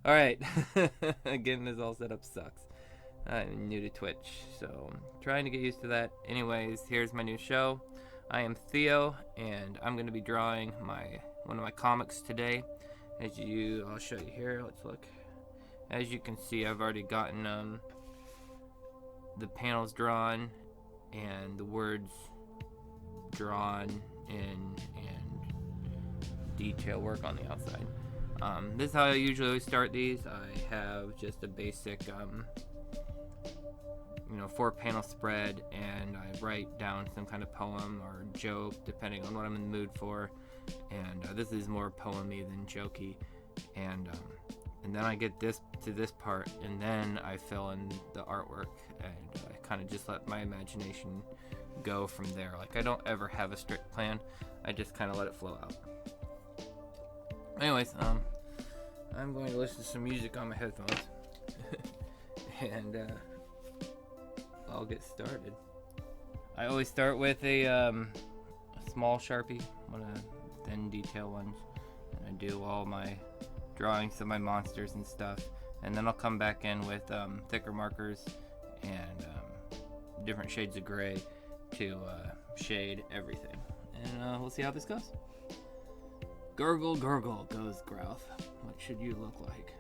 Alright, getting this all set up sucks. I'm new to Twitch, so I'm trying to get used to that. Anyways, here's my new show. I am Theo, and I'm going to be drawing one of my comics today. I'll show you here. Let's look. As you can see, I've already gotten the panels drawn and the words drawn in and detail work on the outside. This is how I usually start these. I have just a basic 4-panel spread, and I write down some kind of poem or joke depending on what I'm in the mood for, and this is more poem-y than jokey, and then I get to this part, and then I fill in the artwork, and I kind of just let my imagination go from there. Like, I don't ever have a strict plan, I just kind of let it flow out. Anyways, I'm going to listen to some music on my headphones and I'll get started. I always start with a small Sharpie, one of the thin detail ones, and I do all my drawings of my monsters and stuff, and then I'll come back in with thicker markers and different shades of gray to shade everything, and we'll see how this goes. Gurgle, gurgle, goes Growth. What should you look like?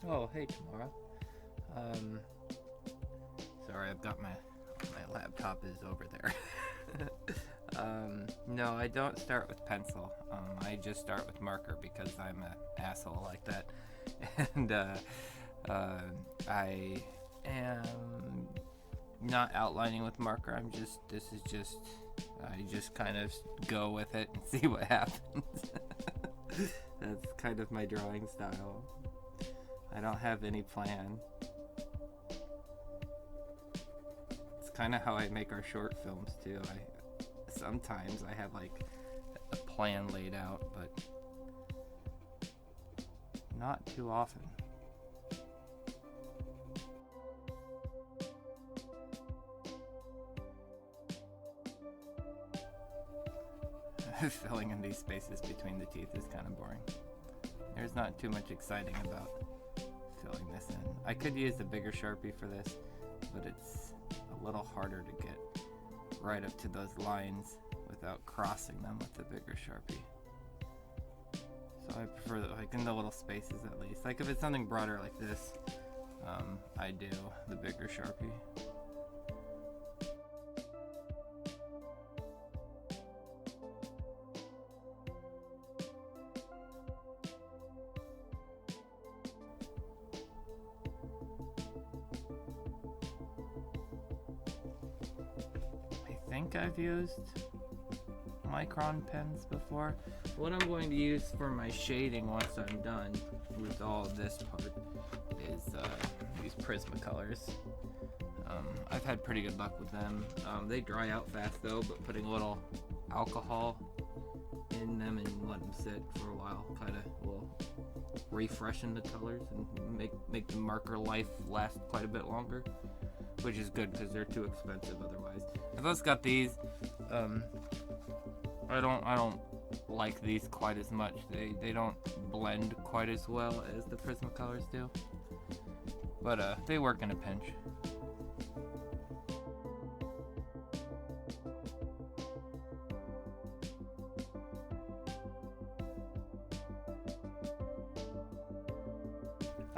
Oh, hey, Tamara. Sorry, I've got my laptop is over there. No, I don't start with pencil. I just start with marker because I'm an asshole like that. And I am not outlining with marker. I just kind of go with it and see what happens. That's kind of my drawing style. I don't have any plan. It's kind of how I make our short films too. Sometimes I have like a plan laid out, but not too often. Filling in these spaces between the teeth is kind of boring. There's not too much exciting about filling this in. I could use a bigger Sharpie for this, but it's a little harder to get right up to those lines without crossing them with the bigger Sharpie. So I prefer like in the little spaces at least. Like if it's something broader like this, I do the bigger Sharpie. I think I've used micron pens before. What I'm going to use for my shading once I'm done with all of this part is these Prismacolors. I've had pretty good luck with them. They dry out fast though, but putting a little alcohol in them and let them sit for a while. Kind of will refreshen the colors and make the marker life last quite a bit longer, which is good because they're too expensive otherwise. I've also got these. I don't like these quite as much. They don't blend quite as well as the Prismacolors do, but they work in a pinch.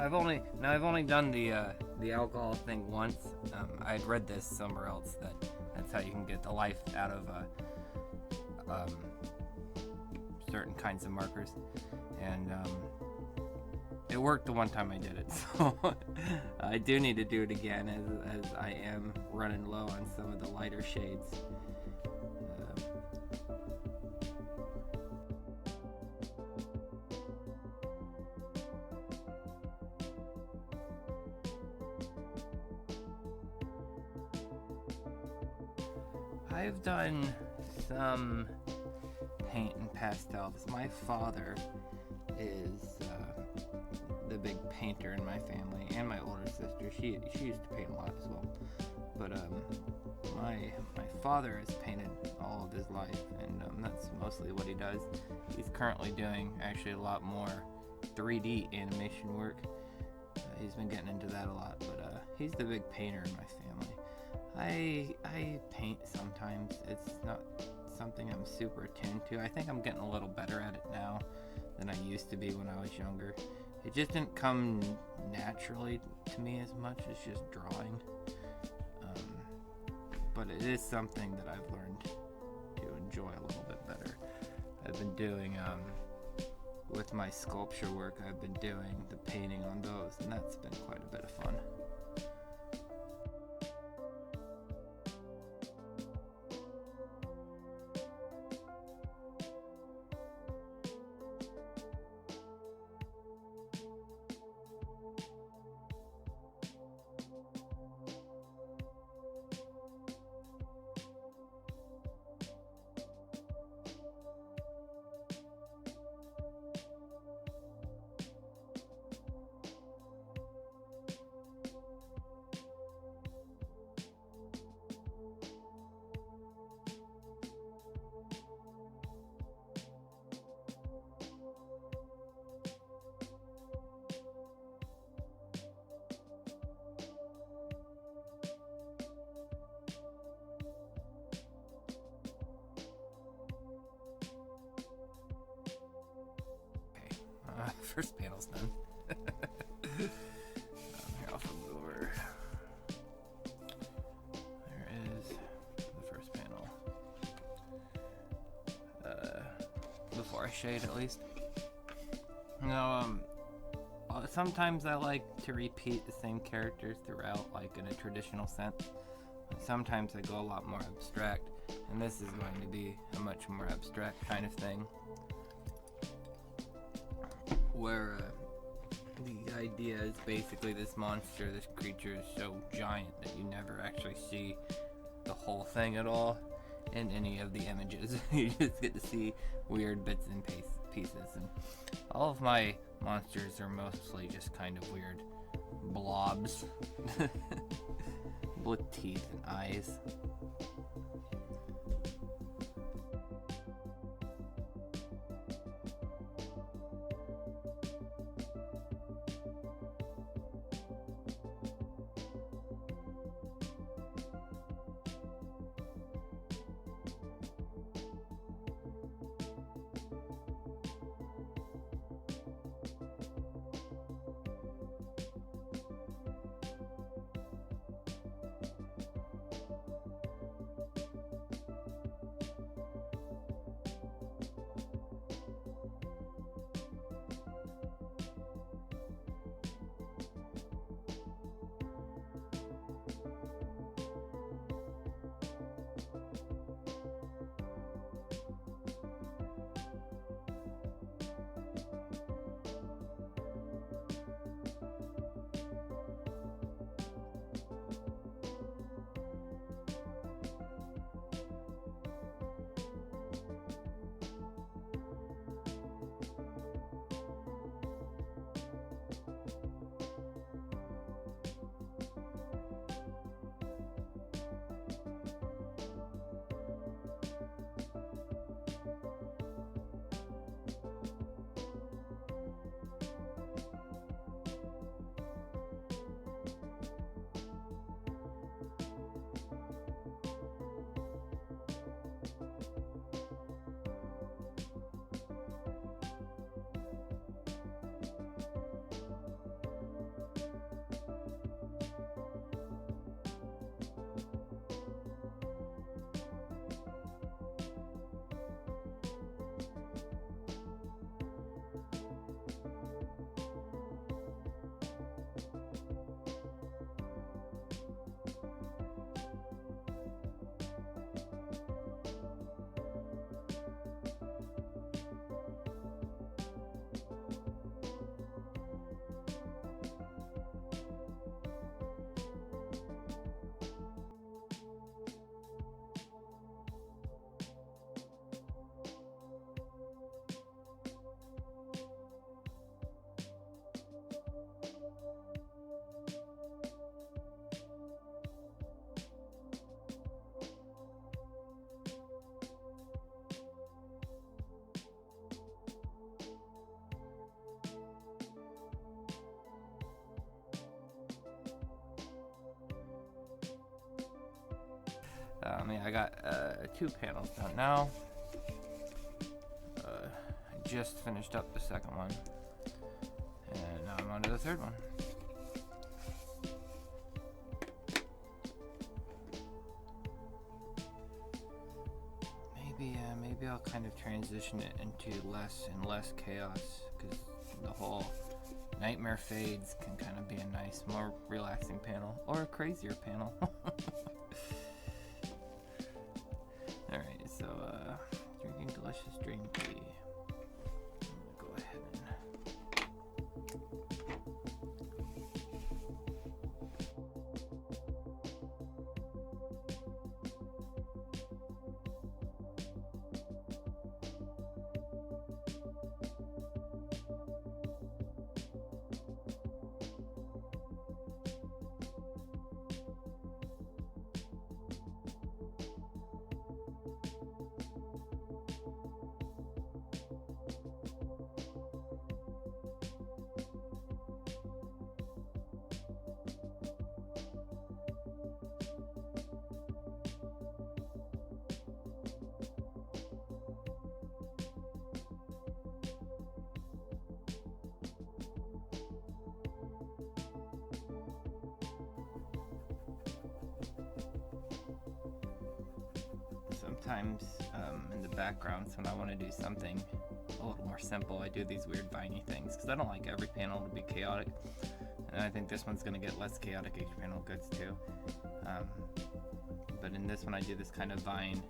I've only done the alcohol thing once. I'd read this somewhere else that's how you can get the life out of certain kinds of markers, and it worked the one time I did it. So I do need to do it again as I am running low on some of the lighter shades. I've done some paint and pastels. My father is the big painter in my family, and my older sister. She used to paint a lot as well. But my father has painted all of his life, and that's mostly what he does. He's currently doing actually a lot more 3D animation work. He's been getting into that a lot, but he's the big painter in my family. I paint sometimes. It's not something I'm super attuned to. I think I'm getting a little better at it now than I used to be when I was younger. It just didn't come naturally to me as much as just drawing. But it is something that I've learned to enjoy a little bit better. I've been doing, with my sculpture work, I've been doing the painting on those, and that's been quite a bit of fun. First panel's done. Here, I'll flip it over. There is the first panel. Before I shade, at least. Now, sometimes I like to repeat the same characters throughout, like in a traditional sense. Sometimes I go a lot more abstract, and this is going to be a much more abstract kind of thing, where the idea is basically this monster, this creature is so giant that you never actually see the whole thing at all in any of the images. You just get to see weird bits and pieces, and all of my monsters are mostly just kind of weird blobs with teeth and eyes. Yeah, I got 2 panels done now. I just finished up the second one, and now I'm on to the third one. Maybe I'll kind of transition it into less and less chaos, because the whole nightmare fades can kind of be a nice, more relaxing panel, or a crazier panel. Alright, so drinking delicious dream tea. I'm gonna go ahead and sometimes in the backgrounds when I want to do something a little more simple, I do these weird viney things because I don't like every panel to be chaotic, and I think this one's going to get less chaotic each panel gets too. But in this one I do this kind of vine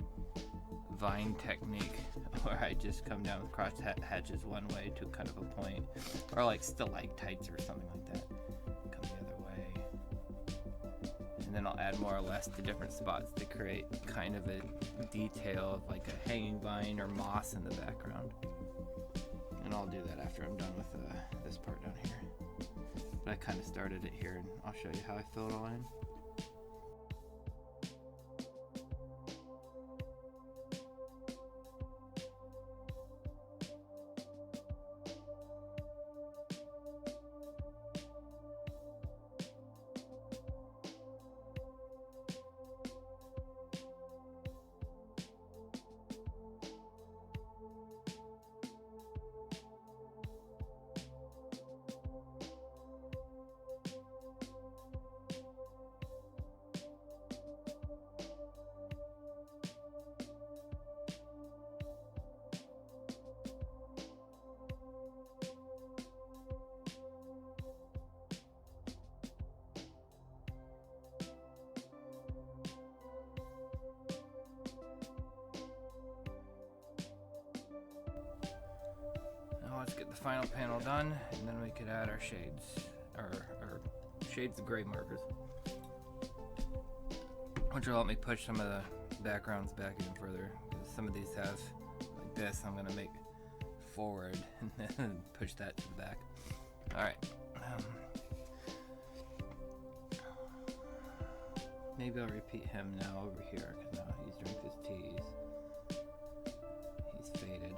technique where I just come down with cross hatches one way to kind of a point, or like stalactites or something like that. Come the other way. And then I'll add more or less to different spots to create kind of a detail of like a hanging vine or moss in the background. And I'll do that after I'm done with this part down here. But I kind of started it here, and I'll show you how I fill it all in. Let's get the final panel done, and then we could add our shades, or shades of gray markers, which will help me push some of the backgrounds back even further, because some of these have, like this, I'm going to make forward and then push that to the back. Alright, maybe I'll repeat him now over here, because now he's drank his teas. He's faded.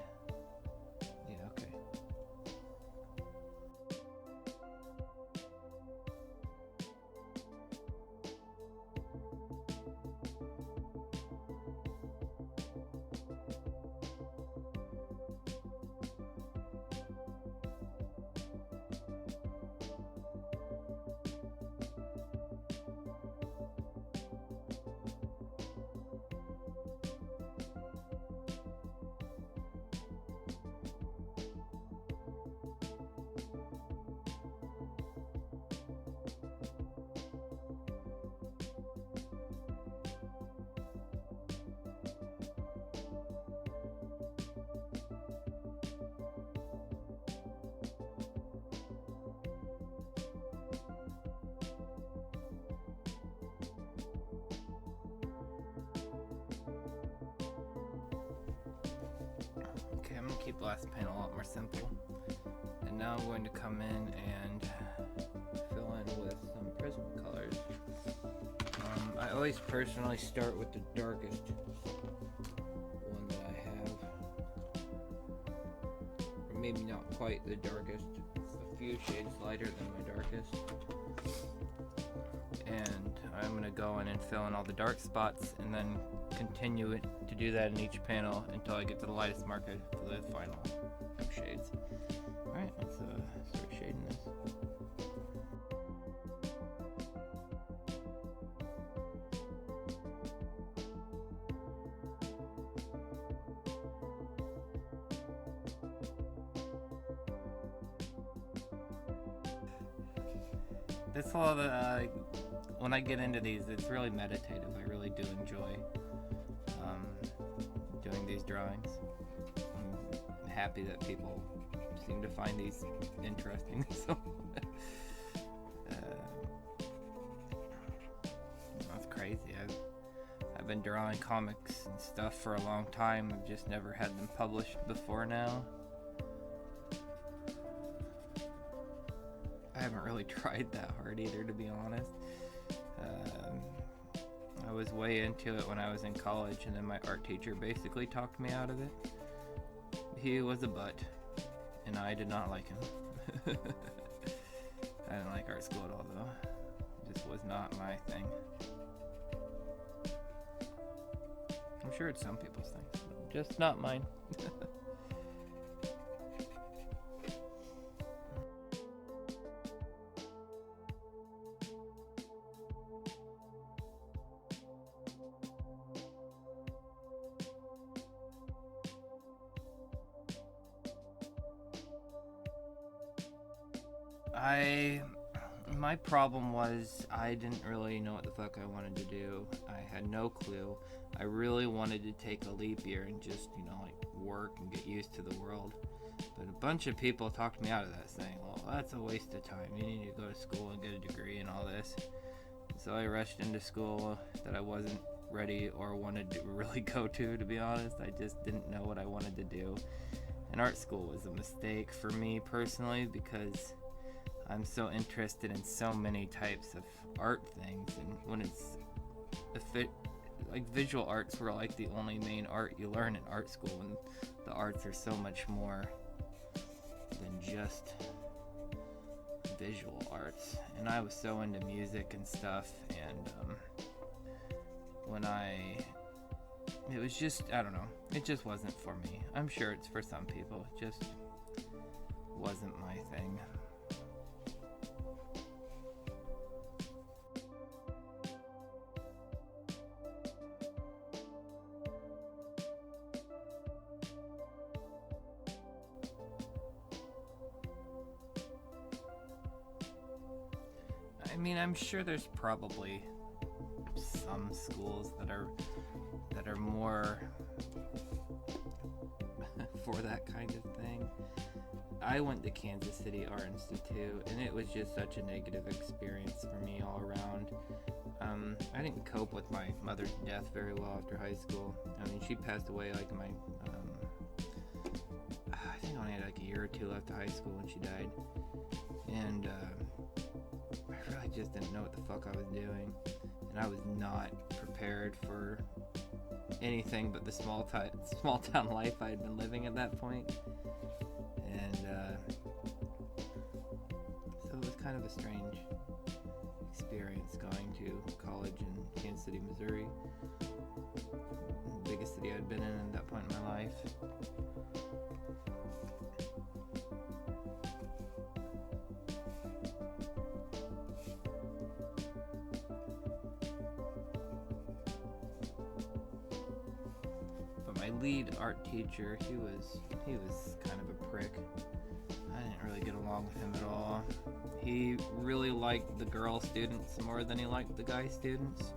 I'm going to keep the last panel a lot more simple, and now I'm going to come in and fill in with some prism colors. I always personally start with the darkest one that I have, or maybe not quite the darkest, a few shades lighter than my darkest, and I'm going to go in and fill in all the dark spots and then continue it to do that in each panel until I get to the lightest marker for the final shades. Alright, let's start shading this. This whole, when I get into these, it's really meditative. I really do enjoy doing these drawings. I'm happy that people seem to find these interesting. So, that's crazy. I've been drawing comics and stuff for a long time. I've just never had them published before now. I haven't really tried that hard either, to be honest. I was way into it when I was in college, and then my art teacher basically talked me out of it. He was a butt, and I did not like him. I didn't like art school at all, though. It just was not my thing. I'm sure it's some people's thing, just not mine. My problem was I didn't really know what the fuck I wanted to do. I had no clue. I really wanted to take a leap year and just, like work and get used to the world. But a bunch of people talked me out of that, saying, well, that's a waste of time. You need to go to school and get a degree and all this. So I rushed into school that I wasn't ready or wanted to really go to be honest. I just didn't know what I wanted to do. And art school was a mistake for me personally because I'm so interested in so many types of art things, and when it's like visual arts were like the only main art you learn in art school, and the arts are so much more than just visual arts. And I was so into music and stuff, and it was just, I don't know, it just wasn't for me. I'm sure it's for some people, it just wasn't my thing. I mean, I'm sure there's probably some schools that are more for that kind of thing. I went to Kansas City Art Institute, and it was just such a negative experience for me all around. I didn't cope with my mother's death very well after high school. I mean, she passed away like my, I think I only had like a year or two left of high school when she died. And I really just didn't know what the fuck I was doing. And I was not prepared for anything but the small town life I had been living at that point. And so it was kind of a strange experience going to college in Kansas City, Missouri, the biggest city I'd been in at that point in my life. My lead art teacher, he was kind of a prick. I didn't really get along with him at all. He really liked the girl students more than he liked the guy students.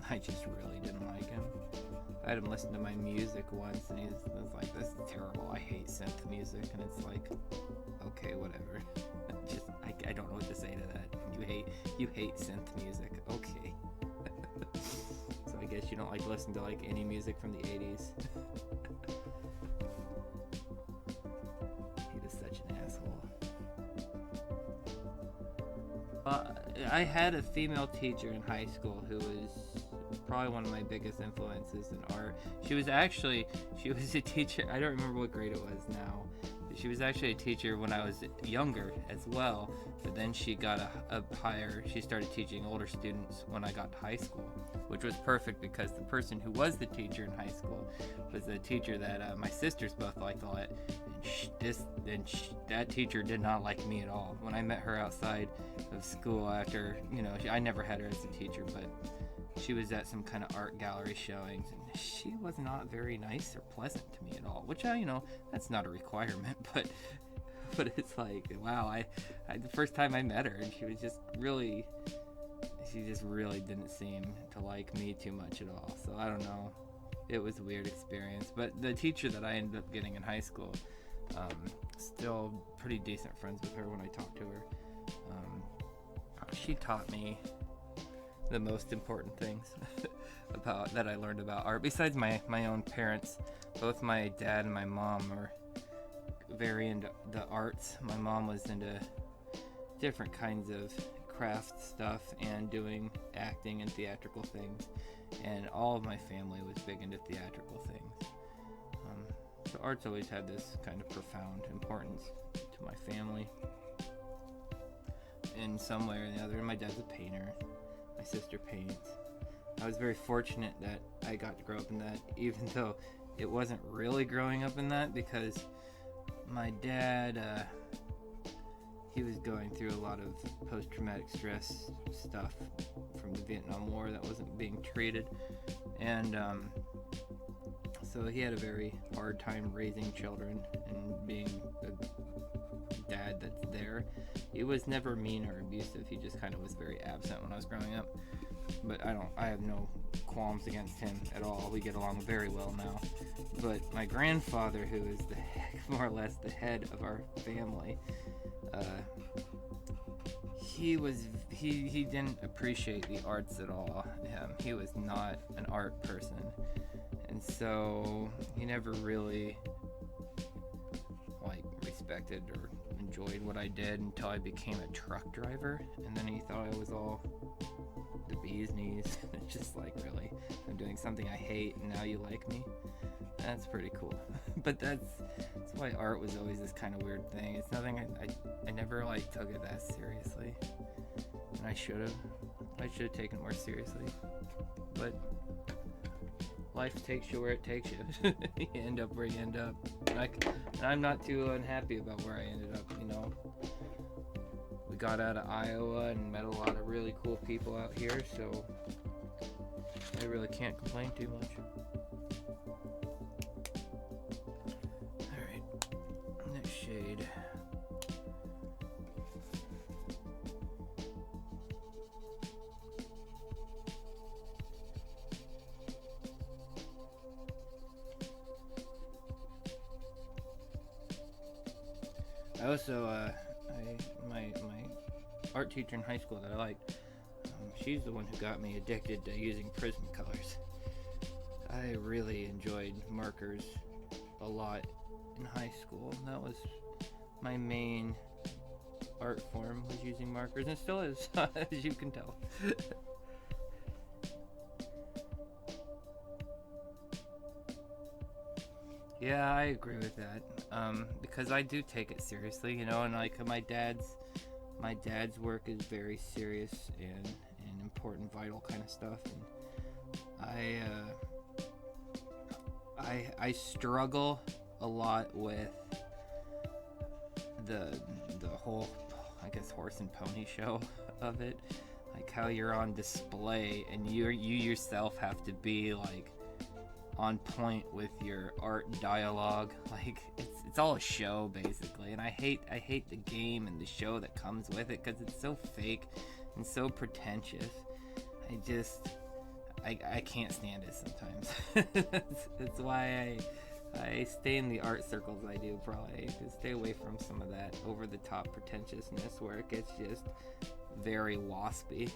I just really didn't like him. I had him listen to my music once, and he was like, "This is terrible. I hate synth music." And it's like, okay, whatever. I don't know what to say to that. You hate synth music. Okay. I guess you don't like listen to like any music from the 80s. He was such an asshole. I had a female teacher in high school who was probably one of my biggest influences in art. She was a teacher, I don't remember what grade it was now. she was actually a teacher when I was younger as well, but then she got a higher. She started teaching older students when I got to high school, which was perfect because the person who was the teacher in high school was the teacher that my sisters both liked a lot. That teacher did not like me at all. When I met her outside of school after, I never had her as a teacher, but she was at some kind of art gallery showings, and she was not very nice or pleasant to me at all, which that's not a requirement, but it's like, wow, I the first time I met her, and she just really didn't seem to like me too much at all. So I don't know, it was a weird experience. But the teacher that I ended up getting in high school, still pretty decent friends with her when I talked to her. She taught me the most important things that I learned about art, besides my own parents. Both my dad and my mom are very into the arts. My mom was into different kinds of craft stuff and doing acting and theatrical things, and all of my family was big into theatrical things. So art's always had this kind of profound importance to my family in some way or the other. My dad's a painter. My sister paints. I was very fortunate that I got to grow up in that, even though it wasn't really growing up in that, because my dad, he was going through a lot of post-traumatic stress stuff from the Vietnam War that wasn't being treated, and so he had a very hard time raising children and being a dad that's there. He was never mean or abusive. He just kind of was very absent when I was growing up. But I have no qualms against him at all. We get along very well now. But my grandfather, who is more or less the head of our family, he didn't appreciate the arts at all. He was not an art person, and so he never really respected or enjoyed what I did until I became a truck driver, and then he thought I was all the bee's knees. It's just like, really, I'm doing something I hate and now you like me? That's pretty cool. But that's why art was always this kind of weird thing. It's nothing I never took it that seriously, and I should have taken it more seriously, but life takes you where it takes you. You end up where you end up. And I'm not too unhappy about where I ended up, We got out of Iowa and met a lot of really cool people out here, so I really can't complain too much. Alright, next shade. I also, my art teacher in high school that I liked, she's the one who got me addicted to using Prismacolors. I really enjoyed markers a lot in high school. That was my main art form, was using markers, and it still is, as you can tell. Yeah, I agree with that. Because I do take it seriously, and my dad's work is very serious and important, vital kind of stuff. And I struggle a lot with the whole, I guess, horse and pony show of it, like how you're on display and you yourself have to be on point with your art dialogue. It's all a show basically, and I hate the game and the show that comes with it because it's so fake and so pretentious. I can't stand it sometimes. That's why I stay in the art circles I do, probably, to stay away from some of that over the top pretentiousness where it gets just very waspy.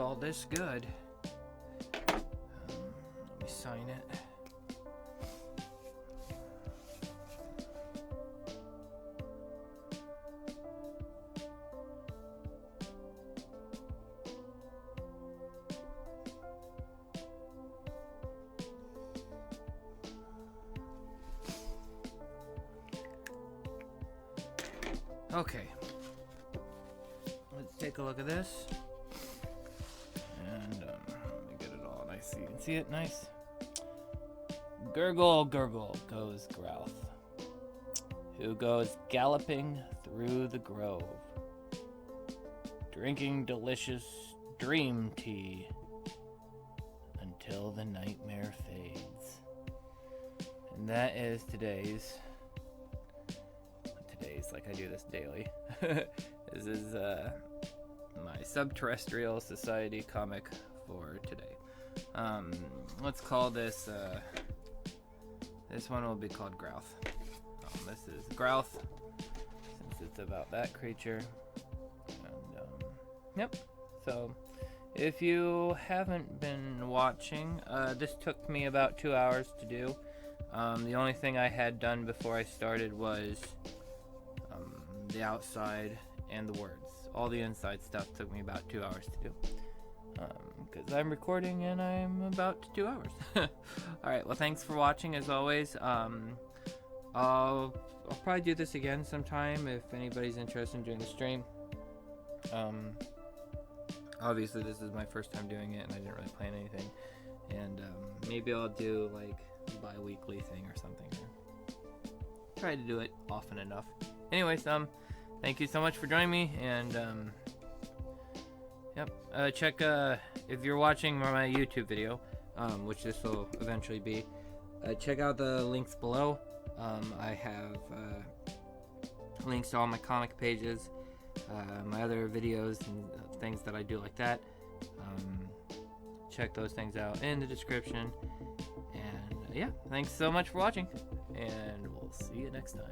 call this good. Let me sign it. Okay, let's take a look at this, and let me get it all nice so you can see it nice. Gurgle, gurgle goes Grouth, who goes galloping through the grove, drinking delicious dream tea until the nightmare fades. And that is today's, like I do this daily. This is my Subterrestrial Society comic for today. Let's call this, this one will be called Grouth. This is Grouth, since it's about that creature. And, yep, so if you haven't been watching, this took me about 2 hours to do. The only thing I had done before I started was the outside and the words. All the inside stuff took me about 2 hours to do, because I'm recording and I'm about 2 hours. Alright, well, thanks for watching as always. I'll probably do this again sometime if anybody's interested in doing the stream. Obviously this is my first time doing it and I didn't really plan anything, and maybe I'll do like a bi-weekly thing or something, or try to do it often enough. Anyways, thank you so much for joining me, and yep, check if you're watching my YouTube video, which this will eventually be, check out the links below. I have links to all my comic pages, my other videos and things that I do like that. Check those things out in the description, and yeah, thanks so much for watching, and we'll see you next time.